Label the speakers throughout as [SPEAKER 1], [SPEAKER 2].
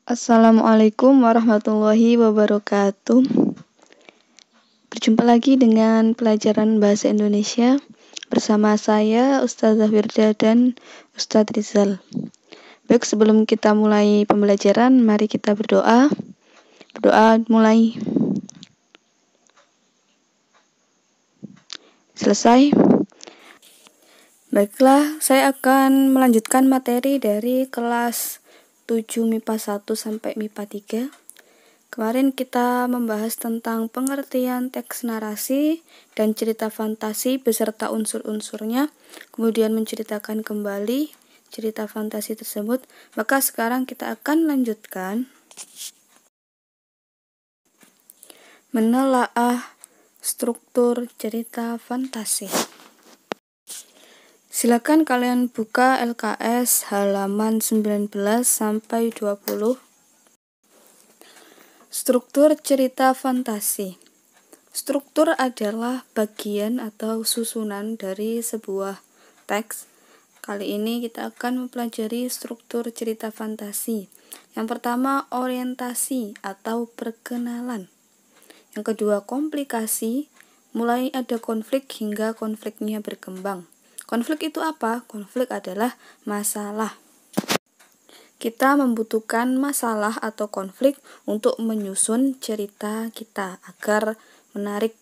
[SPEAKER 1] Assalamualaikum warahmatullahi wabarakatuh. Berjumpa lagi dengan pelajaran Bahasa Indonesia bersama saya Ustazah Wirda dan Ustadz Rizal. Baik, sebelum kita mulai pembelajaran, mari kita berdoa. Berdoa mulai. Selesai. Baiklah, saya akan melanjutkan materi dari kelas 7 MIPA 1 sampai MIPA 3. Kemarin kita membahas tentang pengertian teks narasi dan cerita fantasi beserta unsur-unsurnya, kemudian menceritakan kembali cerita fantasi tersebut. Maka sekarang kita akan lanjutkan menelaah struktur cerita fantasi. Silakan kalian buka LKS halaman 19 sampai 20. Struktur cerita fantasi. Struktur adalah bagian atau susunan dari sebuah teks. Kali ini kita akan mempelajari struktur cerita fantasi. Yang pertama, orientasi atau perkenalan. Yang kedua, komplikasi, mulai ada konflik hingga konfliknya berkembang. Konflik itu apa? Konflik adalah masalah. Kita membutuhkan masalah atau konflik untuk menyusun cerita kita agar menarik.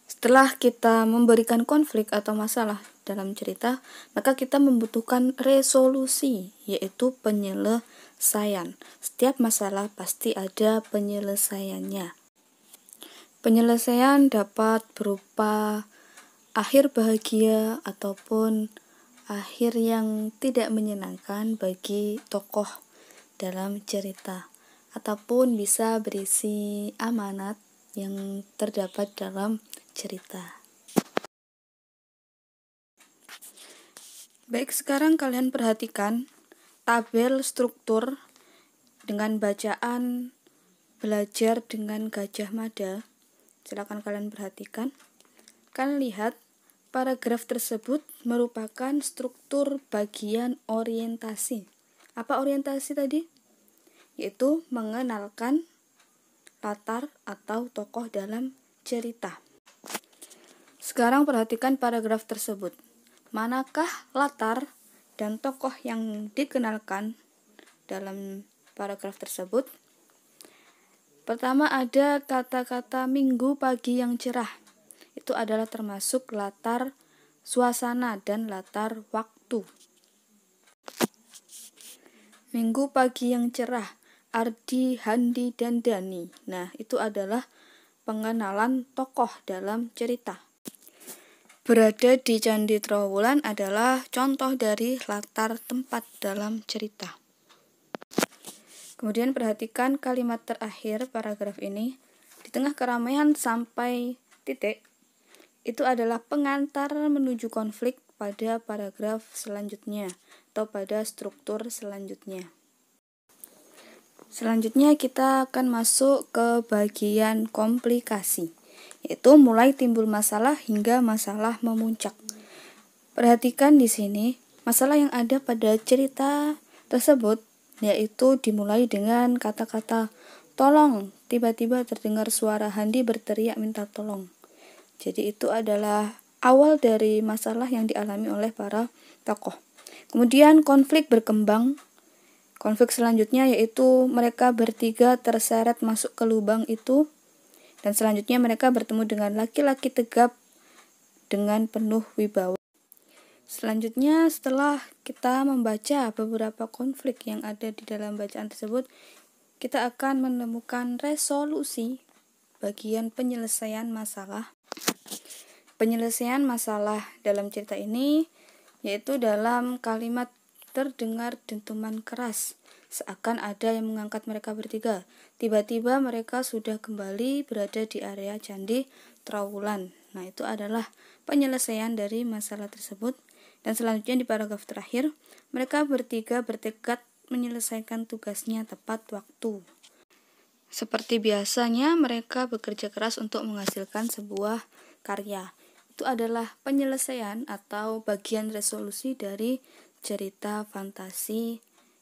[SPEAKER 1] Setelah kita memberikan konflik atau masalah dalam cerita, maka kita membutuhkan resolusi, yaitu penyelesaian. Setiap masalah pasti ada penyelesaiannya. Penyelesaian dapat berupa akhir bahagia ataupun akhir yang tidak menyenangkan bagi tokoh dalam cerita, ataupun bisa berisi amanat yang terdapat dalam cerita. Baik, sekarang kalian perhatikan tabel struktur dengan bacaan belajar dengan Gajah Mada. Silakan kalian perhatikan. Kalian lihat paragraf tersebut merupakan struktur bagian orientasi. Apa orientasi tadi? Yaitu mengenalkan latar atau tokoh dalam cerita. Sekarang perhatikan paragraf tersebut. Manakah latar dan tokoh yang dikenalkan dalam paragraf tersebut? Pertama ada kata-kata minggu pagi yang cerah. Itu adalah termasuk latar suasana dan latar waktu. Minggu pagi yang cerah, Ardi, Handi, dan Dani. Nah, itu adalah pengenalan tokoh dalam cerita. Berada di Candi Trowulan adalah contoh dari latar tempat dalam cerita. Kemudian perhatikan kalimat terakhir paragraf ini. Di tengah keramaian sampai titik. Itu adalah pengantar menuju konflik pada paragraf selanjutnya atau pada struktur selanjutnya. Selanjutnya kita akan masuk ke bagian komplikasi, yaitu mulai timbul masalah hingga masalah memuncak. Perhatikan di sini masalah yang ada pada cerita tersebut, yaitu dimulai dengan kata-kata tolong. Tiba-tiba terdengar suara Handi berteriak minta tolong. Jadi itu adalah awal dari masalah yang dialami oleh para tokoh. Kemudian konflik berkembang. Konflik selanjutnya yaitu mereka bertiga terseret masuk ke lubang itu. Dan selanjutnya mereka bertemu dengan laki-laki tegap dengan penuh wibawa. Selanjutnya setelah kita membaca beberapa konflik yang ada di dalam bacaan tersebut, kita akan menemukan resolusi bagian penyelesaian masalah. Penyelesaian masalah dalam cerita ini yaitu dalam kalimat terdengar dentuman keras, seakan ada yang mengangkat mereka bertiga. Tiba-tiba mereka sudah kembali berada di area Candi Trowulan. Nah, itu adalah penyelesaian dari masalah tersebut. Dan selanjutnya di paragraf terakhir, mereka bertiga bertekad menyelesaikan tugasnya tepat waktu. Seperti biasanya, mereka bekerja keras untuk menghasilkan sebuah karya. Itu adalah penyelesaian atau bagian resolusi dari cerita fantasi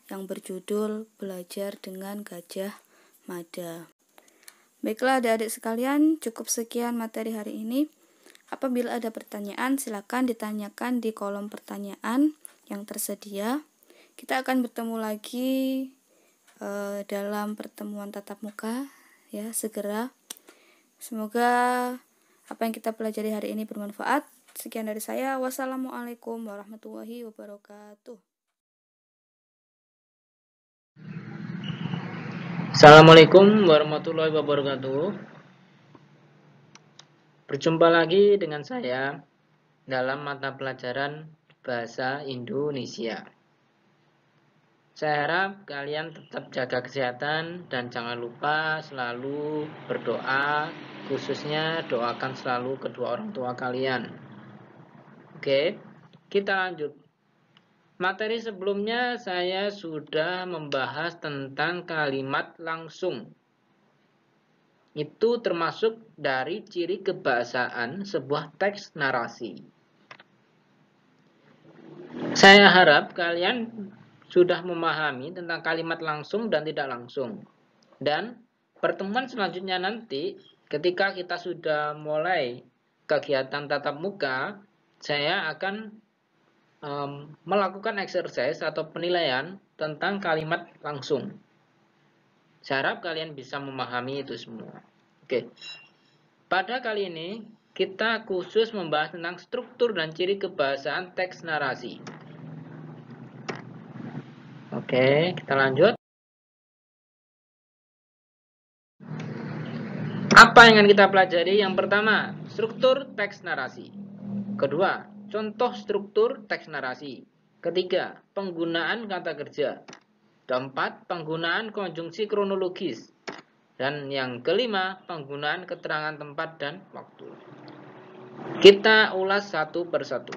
[SPEAKER 1] yang berjudul Belajar dengan Gajah Mada. Baiklah adik-adik sekalian, cukup sekian materi hari ini. Apabila ada pertanyaan, silakan ditanyakan di kolom pertanyaan yang tersedia. Kita akan bertemu lagi dalam pertemuan tatap muka ya segera. Semoga apa yang kita pelajari hari ini bermanfaat. Sekian dari saya. Wassalamualaikum warahmatullahi wabarakatuh.
[SPEAKER 2] Assalamualaikum warahmatullahi wabarakatuh. Berjumpa lagi dengan saya dalam mata pelajaran Bahasa Indonesia. Saya harap kalian tetap jaga kesehatan dan jangan lupa selalu berdoa, khususnya doakan selalu kedua orang tua kalian. Oke, kita lanjut. Materi sebelumnya saya sudah membahas tentang kalimat langsung. Itu termasuk dari ciri kebahasaan sebuah teks narasi. Saya harap kalian sudah memahami tentang kalimat langsung dan tidak langsung. Dan pertemuan selanjutnya nanti, ketika kita sudah mulai kegiatan tatap muka, saya akan melakukan exercise atau penilaian tentang kalimat langsung. Saya harap kalian bisa memahami itu semua. Oke. Pada kali ini, kita khusus membahas tentang struktur dan ciri kebahasaan teks narasi. Oke, kita lanjut. Apa yang akan kita pelajari? Yang pertama, struktur teks narasi. Kedua, contoh struktur teks narasi. Ketiga, penggunaan kata kerja. Keempat, penggunaan konjungsi kronologis. Dan yang kelima, penggunaan keterangan tempat dan waktu. Kita ulas satu persatu.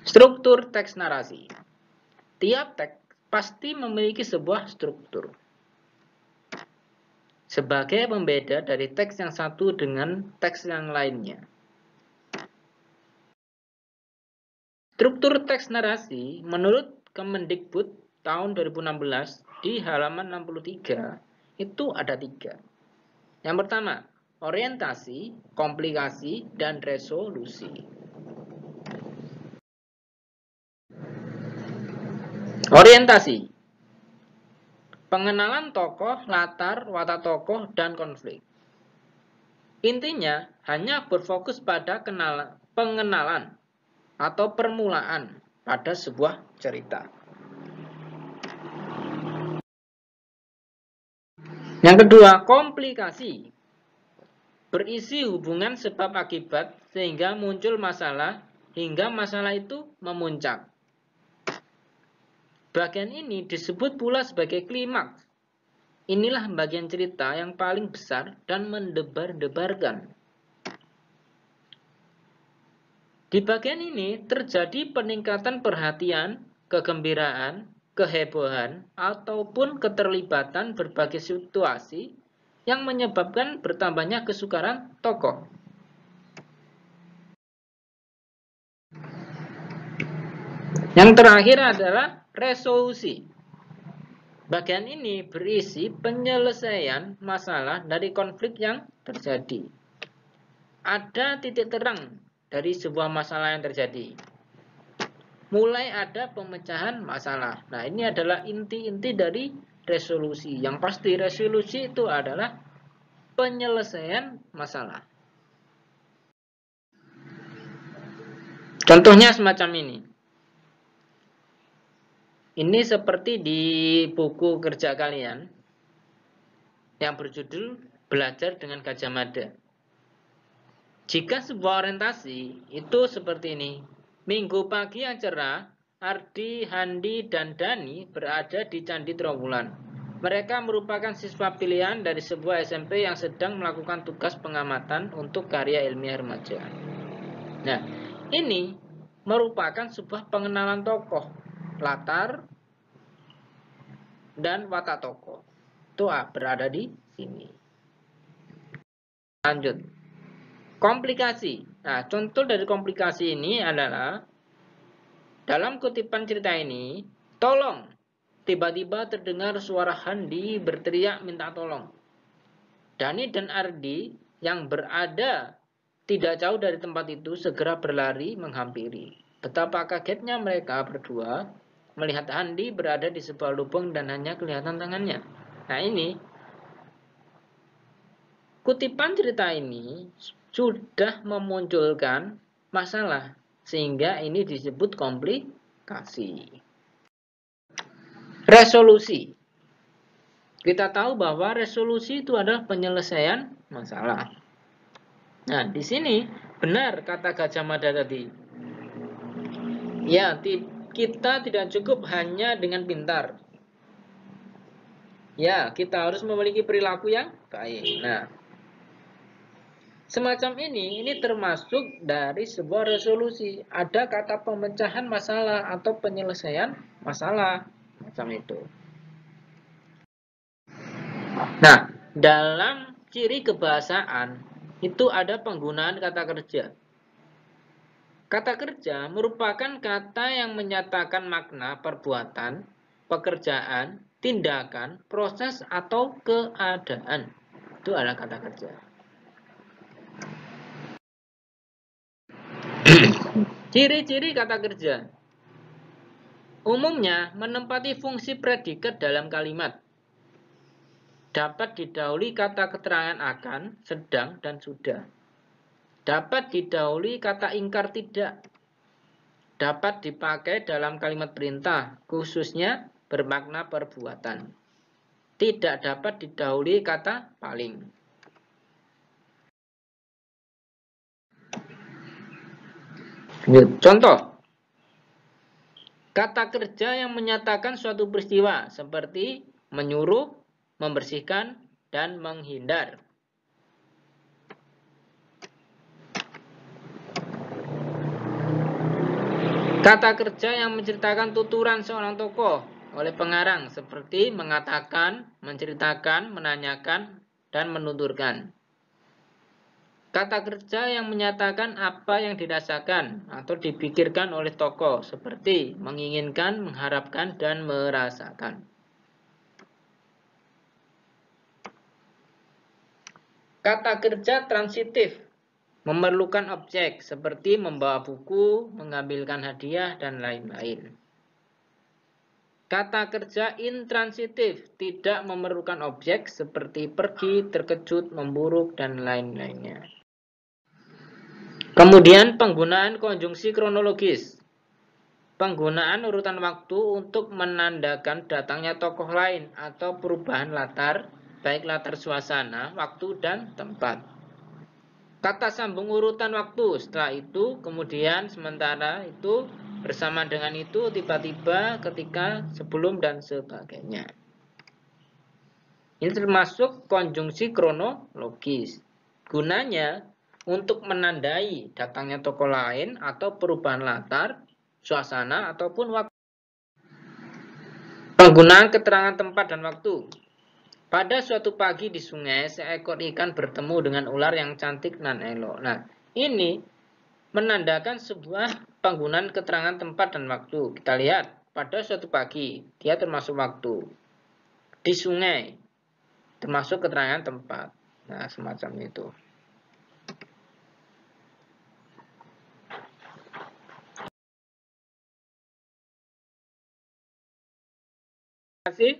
[SPEAKER 2] Struktur teks narasi. Tiap teks pasti memiliki sebuah struktur. Sebagai pembeda dari teks yang satu dengan teks yang lainnya. Struktur teks narasi menurut Kemendikbud tahun 2016 di halaman 63 itu ada 3. Yang pertama, orientasi, komplikasi, dan resolusi. Orientasi. Pengenalan tokoh, latar, watak tokoh, dan konflik. Intinya hanya berfokus pada pengenalan atau permulaan pada sebuah cerita. Yang kedua, komplikasi. Berisi hubungan sebab akibat sehingga muncul masalah hingga masalah itu memuncak. Bagian ini disebut pula sebagai klimaks. Inilah bagian cerita yang paling besar dan mendebar-debarkan. Di bagian ini terjadi peningkatan perhatian, kegembiraan, kehebohan, ataupun keterlibatan berbagai situasi yang menyebabkan bertambahnya kesukaran tokoh. Yang terakhir adalah resolusi. Bagian ini berisi penyelesaian masalah dari konflik yang terjadi. Ada titik terang dari sebuah masalah yang terjadi. Mulai ada pemecahan masalah. Nah, ini adalah inti-inti dari resolusi. Yang pasti resolusi itu adalah penyelesaian masalah. Contohnya semacam ini. Ini seperti di buku kerja kalian yang berjudul Belajar dengan Gajah Mada. Jika sebuah orientasi itu seperti ini. Minggu pagi yang cerah, Ardi, Handi, dan Dani berada di Candi Trawulan. Mereka merupakan siswa pilihan dari sebuah SMP yang sedang melakukan tugas pengamatan untuk karya ilmiah remaja. Nah, ini merupakan sebuah pengenalan tokoh, latar, dan watak tokoh. Itu berada di sini. Lanjut. Komplikasi. Nah, contoh dari komplikasi ini adalah dalam kutipan cerita ini, tolong. Tiba-tiba terdengar suara Handi berteriak minta tolong. Dani dan Ardi yang berada tidak jauh dari tempat itu segera berlari menghampiri. Betapa kagetnya mereka berdua melihat Handi berada di sebuah lubang dan hanya kelihatan tangannya. Nah, ini kutipan cerita ini sudah memunculkan masalah, sehingga ini disebut komplikasi. Resolusi. Kita tahu bahwa resolusi itu adalah penyelesaian masalah. Nah, di sini benar kata Gajah Mada tadi. Ya, kita tidak cukup hanya dengan pintar. Ya, kita harus memiliki perilaku yang baik. Nah, semacam ini termasuk dari sebuah resolusi. Ada kata pemecahan masalah atau penyelesaian masalah. Macam itu. Nah, dalam ciri kebahasaan itu ada penggunaan kata kerja. Kata kerja merupakan kata yang menyatakan makna perbuatan, pekerjaan, tindakan, proses, atau keadaan. Itu adalah kata kerja. Ciri-ciri kata kerja. Umumnya menempati fungsi predikat dalam kalimat. Dapat didahului kata keterangan akan, sedang, dan sudah. Dapat didahului kata ingkar tidak. Dapat dipakai dalam kalimat perintah, khususnya bermakna perbuatan. Tidak dapat didahului kata paling. Contoh. Kata kerja yang menyatakan suatu peristiwa seperti menyuruh, membersihkan, dan menghindar. Kata kerja yang menceritakan tuturan seorang tokoh oleh pengarang seperti mengatakan, menceritakan, menanyakan, dan menuturkan. Kata kerja yang menyatakan apa yang dirasakan atau dipikirkan oleh tokoh seperti menginginkan, mengharapkan, dan merasakan. Kata kerja transitif memerlukan objek seperti membawa buku, mengambilkan hadiah, dan lain-lain. Kata kerja intransitif tidak memerlukan objek seperti pergi, terkejut, memburuk, dan lain-lainnya. Kemudian penggunaan konjungsi kronologis. Penggunaan urutan waktu untuk menandakan datangnya tokoh lain atau perubahan latar, baik latar suasana, waktu, dan tempat. Kata sambung urutan waktu, setelah itu, kemudian, sementara itu, bersama dengan itu, tiba-tiba, ketika, sebelum, dan sebagainya. Ini termasuk konjungsi kronologis. Gunanya untuk menandai datangnya tokoh lain atau perubahan latar, suasana, ataupun waktu. Penggunaan keterangan tempat dan waktu. Pada suatu pagi di sungai, seekor ikan bertemu dengan ular yang cantik dan elok. Nah, ini menandakan sebuah penggunaan keterangan tempat dan waktu. Kita lihat, pada suatu pagi, dia termasuk waktu. Di sungai, termasuk keterangan tempat. Nah, semacam itu. Terima kasih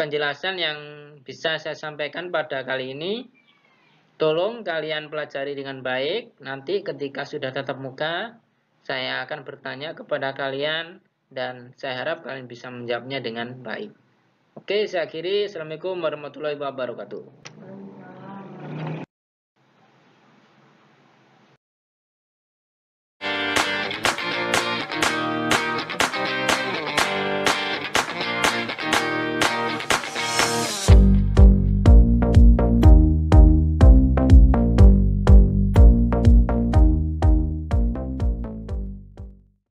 [SPEAKER 2] penjelasan yang bisa saya sampaikan pada kali ini. Tolong kalian pelajari dengan baik. Nanti ketika sudah tatap muka, saya akan bertanya kepada kalian dan saya harap kalian bisa menjawabnya dengan baik. Oke, saya akhiri. Assalamualaikum warahmatullahi wabarakatuh.